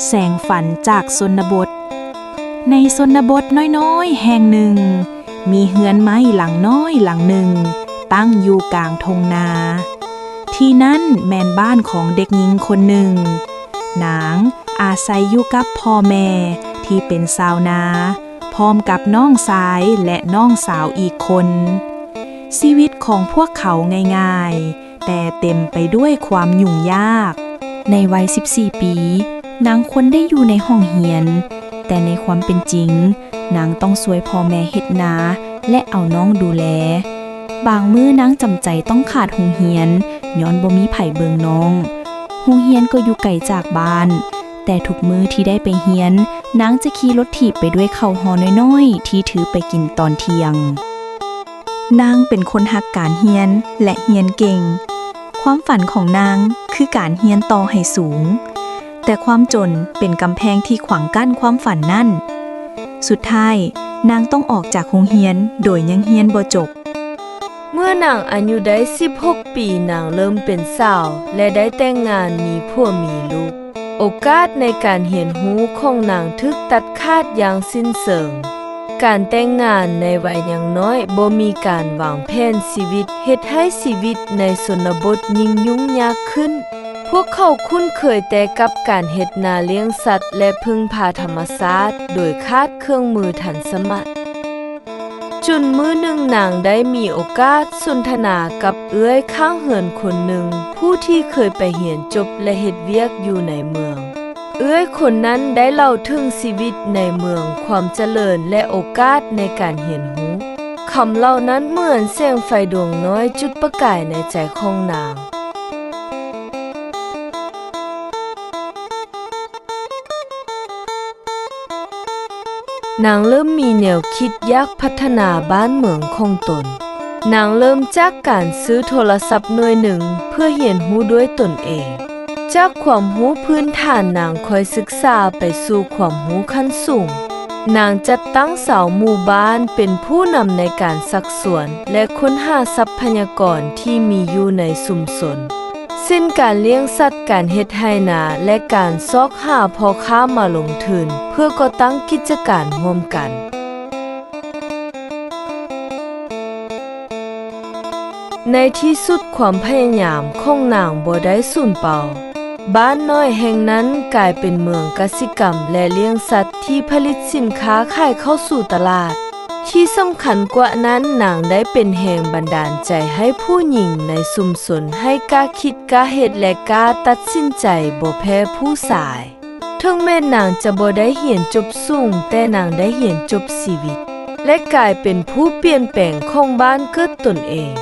แสงฝันจากชนบทในชนบทน้อยๆแห่งหนึ่งมีเฮือนไม้หลังน้อยหลังหนึ่งตั้งอยู่กลางทงนาที่นั่นแม่นบ้านของเด็กหญิงคนหนึ่งนางอาศัยอยู่กับพ่อแม่ที่เป็นชาวนาพร้อมกับน้องชายและน้องสาวอีกคนชีวิตของพวกเขาง่ายๆแต่เต็มไปด้วยความยุ่งยากในวัย14 ปีนางควรได้อยู่ในห้องเรียนแต่ในความเป็นจริงนางต้องช่วยพ่อแม่เฮ็ดนาและเอาน้องดูแลบางมื้อนางจำใจต้องขาดโรงเรียนย้อนบ่มีไผเบิ่งน้องโรงเรียนก็อยู่ไกลจากบ้านแต่ทุกมื้อที่ได้ไปเรียนนางจะขี่รถถีบไปด้วยข้าวห่อน้อยๆที่ถือไปกินตอนเที่ยงนางเป็นคนฮักการเรียนและเรียนเก่งความฝันของนางคือการเรียนต่อให้สูงแต่ความจนเป็นกำแพงที่ขวางกั้นความฝันนั่นสุดท้ายนางต้องออกจากโรงเรียนโดยยังเรียนบ่จบเมื่อนางอายุได้16 ปีนางเริ่มเป็นสาวและได้แต่งงานมีผัวมีลูกโอกาสในการเรียนรู้ของนางถูกตัดขาดอย่างสิ้นเชิงการแต่งงานในวัยยังน้อยบ่มีการวางแผนชีวิตเฮ็ดให้ชีวิตในชนบทยิ่งยุ่งยากขึ้นพวกเขาคุ้นเคยแต่กับการเฮ็ดนาเลี้ยงสัตว์และพึ่งพาธรรมชาติโดยขาดเครื่องมือทันสมัยจนมื้อหนึ่งนางได้มีโอกาสสนทนากับเอื้อยข้างเหินคนหนึ่งผู้ที่เคยไปเรียนจบและเฮ็ดเวียกอยู่ในเมืองเอื้อยคนนั้นได้เล่าถึงชีวิตในเมืองความเจริญและโอกาสในการเรียนรู้คำเล่านั้นเหมือนแสงไฟดวงน้อยจุดประกายในใจของนางนางเริ่มมีแนวคิดอยากพัฒนาบ้านเมืองของตนนางเริ่มจากการซื้อโทรศัพท์หน่วยหนึ่งเพื่อเรียนรู้ด้วยตนเองจากความรู้พื้นฐานนางค่อยศึกษาไปสู่ความรู้ขั้นสูงนางจัดตั้งสาวหมู่บ้านเป็นผู้นำในการสักสวนและค้นหาทรัพยากรที่มีอยู่ในชุมชนเช่นการเลี้ยงสัตว์การเฮ็ดไร่นาและการซอกหาพ่อค้ามาลงทุนเพื่อก่อตั้งกิจการร่วมกันในที่สุดความพยายามของนางบ่ได้สูญเปล่าบ้านน้อยแห่งนั้นกลายเป็นเมืองกสิกรรมและเลี้ยงสัตว์ที่ผลิตสินค้าขายเข้าสู่ตลาดที่สำคัญกว่านั้นนางได้เป็นแรงบันดาลใจให้ผู้หญิงในชุมชนให้กล้าคิดกล้าเฮ็ดและกล้าตัดสินใจบ่แพ้ผู้ชายถึงแม้นางจะบ่ได้เรียนจบสูงแต่นางได้เรียนจบชีวิตและกลายเป็นผู้เปลี่ยนแปลงของบ้านเกิดตนเอง